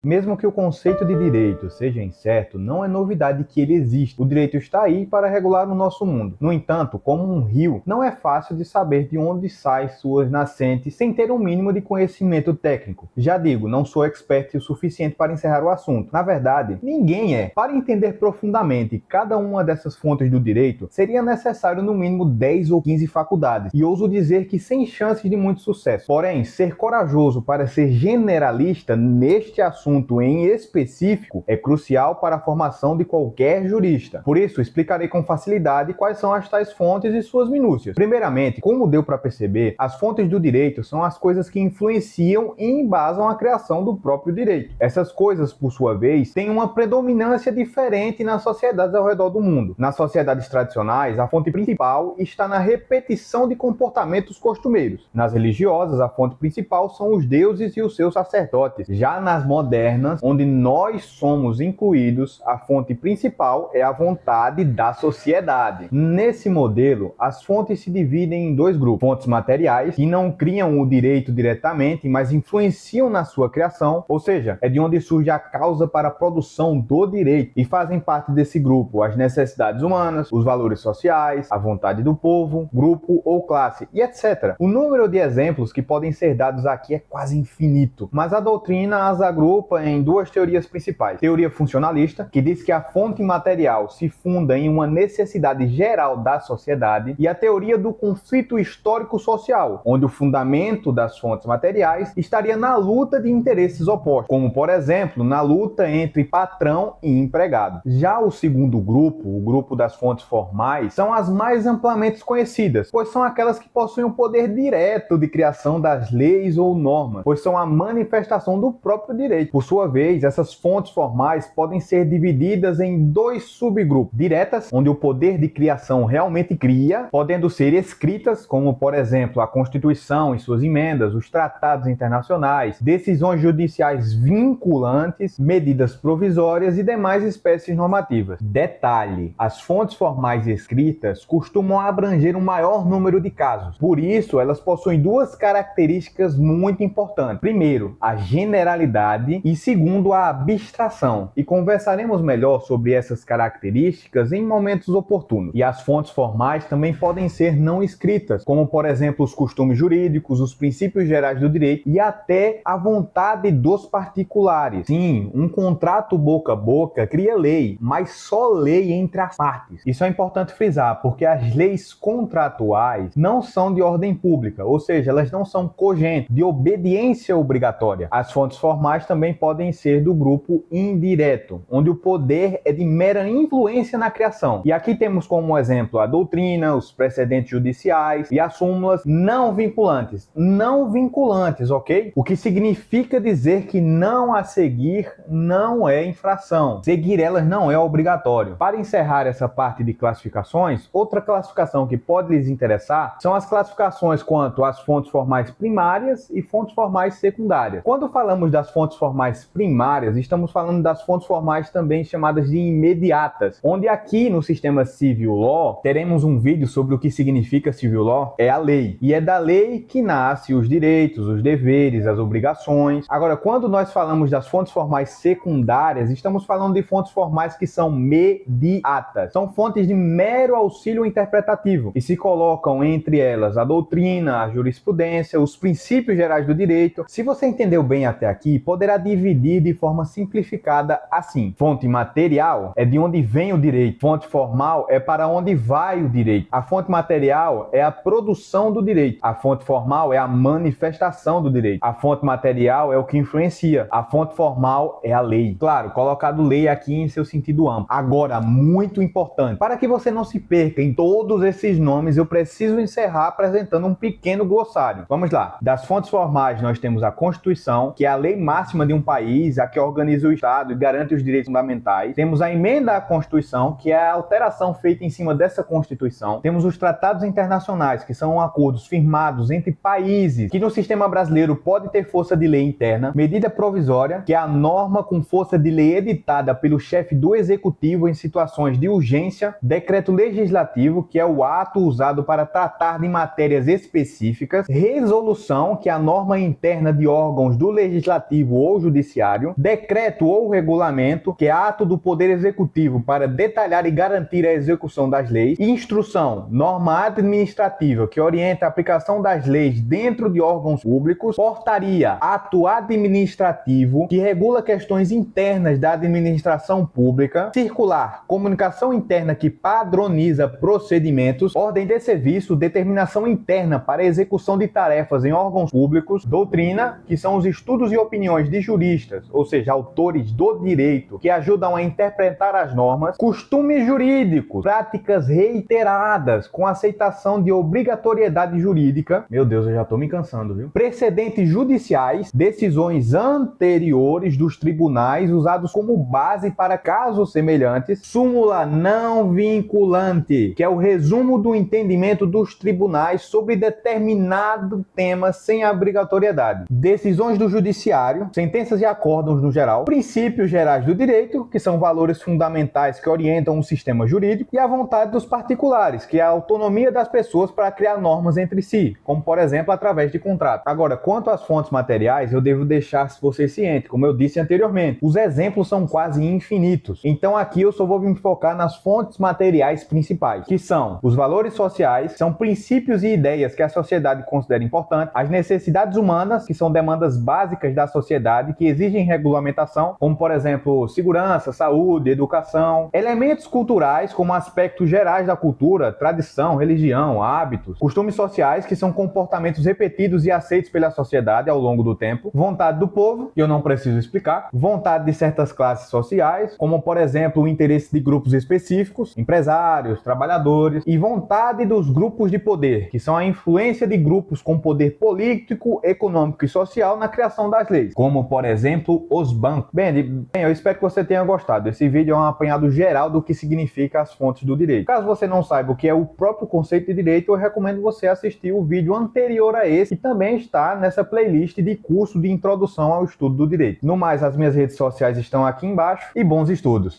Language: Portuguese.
Mesmo que o conceito de direito seja incerto, não é novidade que ele existe. O direito está aí para regular o nosso mundo. No entanto, como um rio, não é fácil de saber de onde saem suas nascentes sem ter um mínimo de conhecimento técnico. Já digo, não sou expert o suficiente para encerrar o assunto. Na verdade, ninguém é. Para entender profundamente cada uma dessas fontes do direito, seria necessário no mínimo 10 ou 15 faculdades. E ouso dizer que sem chances de muito sucesso. Porém, ser corajoso para ser generalista neste assunto em específico é crucial para a formação de qualquer jurista. Por isso, explicarei com facilidade quais são as tais fontes e suas minúcias. Primeiramente, como deu para perceber, as fontes do direito são as coisas que influenciam e embasam a criação do próprio direito. Essas coisas, por sua vez, têm uma predominância diferente nas sociedades ao redor do mundo. Nas sociedades tradicionais, a fonte principal está na repetição de comportamentos costumeiros. Nas religiosas, a fonte principal são os deuses e os seus sacerdotes. Já nas modernas, onde nós somos incluídos, a fonte principal é a vontade da sociedade. Nesse modelo, as fontes se dividem em dois grupos: fontes materiais, que não criam o direito diretamente, mas influenciam na sua criação, ou seja, é de onde surge a causa para a produção do direito, e fazem parte desse grupo as necessidades humanas, os valores sociais, a vontade do povo, grupo ou classe, e etc. O número de exemplos que podem ser dados aqui é quase infinito, mas a doutrina as agrupa em duas teorias principais: teoria funcionalista, que diz que a fonte material se funda em uma necessidade geral da sociedade, e a teoria do conflito histórico-social, onde o fundamento das fontes materiais estaria na luta de interesses opostos, como, por exemplo, na luta entre patrão e empregado. Já o segundo grupo, o grupo das fontes formais, são as mais amplamente conhecidas, pois são aquelas que possuem o poder direto de criação das leis ou normas, pois são a manifestação do próprio direito. Por sua vez, essas fontes formais podem ser divididas em dois subgrupos: diretas, onde o poder de criação realmente cria, podendo ser escritas, como por exemplo a Constituição e suas emendas, os tratados internacionais, decisões judiciais vinculantes, medidas provisórias e demais espécies normativas. Detalhe: as fontes formais escritas costumam abranger um maior número de casos. Por isso, elas possuem duas características muito importantes. Primeiro, a generalidade, e segundo, a abstração. E conversaremos melhor sobre essas características em momentos oportunos. E as fontes formais também podem ser não escritas, como por exemplo os costumes jurídicos, os princípios gerais do direito e até a vontade dos particulares. Sim, um contrato boca a boca cria lei, mas só lei entre as partes. Isso é importante frisar, porque as leis contratuais não são de ordem pública, ou seja, elas não são cogentes, de obediência obrigatória. As fontes formais também podem ser do grupo indireto, onde o poder é de mera influência na criação. E aqui temos como exemplo a doutrina, os precedentes judiciais e as súmulas não vinculantes. Não vinculantes, ok? O que significa dizer que não a seguir não é infração. Seguir elas não é obrigatório. Para encerrar essa parte de classificações, outra classificação que pode lhes interessar são as classificações quanto às fontes formais primárias e fontes formais secundárias. Quando falamos das fontes formais primárias, estamos falando das fontes formais também chamadas de imediatas, onde aqui no sistema Civil Law teremos um vídeo sobre o que significa Civil Law, é a lei. E é da lei que nasce os direitos, os deveres, as obrigações. Agora, quando nós falamos das fontes formais secundárias, estamos falando de fontes formais que são mediatas. São fontes de mero auxílio interpretativo e se colocam entre elas a doutrina, a jurisprudência, os princípios gerais do direito. Se você entendeu bem até aqui, poderá dividir de forma simplificada assim: fonte material é de onde vem o direito, fonte formal é para onde vai o direito. A fonte material é a produção do direito, a fonte formal é a manifestação do direito, a fonte material é o que influencia, a fonte formal é a lei. Claro, colocado lei aqui em seu sentido amplo. Agora, muito importante, para que você não se perca em todos esses nomes, eu preciso encerrar apresentando um pequeno glossário. Vamos lá. Das fontes formais nós temos a Constituição, que é a lei máxima de um país, a que organiza o Estado e garante os direitos fundamentais. Temos a emenda à Constituição, que é a alteração feita em cima dessa Constituição. Temos os tratados internacionais, que são acordos firmados entre países, que no sistema brasileiro pode ter força de lei interna. Medida provisória, que é a norma com força de lei editada pelo chefe do executivo em situações de urgência. Decreto legislativo, que é o ato usado para tratar de matérias específicas. Resolução, que é a norma interna de órgãos do legislativo ou judiciário, decreto ou regulamento, que é ato do Poder Executivo para detalhar e garantir a execução das leis, instrução, norma administrativa, que orienta a aplicação das leis dentro de órgãos públicos, portaria, ato administrativo, que regula questões internas da administração pública, circular, comunicação interna que padroniza procedimentos, ordem de serviço, determinação interna para execução de tarefas em órgãos públicos, doutrina, que são os estudos e opiniões de juristas, ou seja, autores do direito, que ajudam a interpretar as normas, costumes jurídicos, práticas reiteradas com aceitação de obrigatoriedade jurídica, meu Deus, eu já tô me cansando, viu? Precedentes judiciais, decisões anteriores dos tribunais usados como base para casos semelhantes, súmula não vinculante, que é o resumo do entendimento dos tribunais sobre determinado tema sem obrigatoriedade, decisões do judiciário, sentenças e acórdãos no geral, princípios gerais do direito, que são valores fundamentais que orientam o sistema jurídico, e a vontade dos particulares, que é a autonomia das pessoas para criar normas entre si, como por exemplo através de contrato. Agora, quanto às fontes materiais, eu devo deixar você ciente, como eu disse anteriormente, os exemplos são quase infinitos, então aqui eu só vou me focar nas fontes materiais principais, que são os valores sociais, são princípios e ideias que a sociedade considera importantes, as necessidades humanas, que são demandas básicas da sociedade que exigem regulamentação, como por exemplo segurança, saúde, educação, elementos culturais como aspectos gerais da cultura, tradição, religião, hábitos, costumes sociais, que são comportamentos repetidos e aceitos pela sociedade ao longo do tempo, vontade do povo, que eu não preciso explicar, vontade de certas classes sociais, como por exemplo o interesse de grupos específicos, empresários, trabalhadores, e vontade dos grupos de poder, que são a influência de grupos com poder político, econômico e social na criação das leis, como por exemplo os bancos. Bem, eu espero que você tenha gostado. Esse vídeo é um apanhado geral do que significa as fontes do direito. Caso você não saiba o que é o próprio conceito de direito, eu recomendo você assistir o vídeo anterior a esse, que também está nessa playlist de curso de introdução ao estudo do direito. No mais, as minhas redes sociais estão aqui embaixo e bons estudos!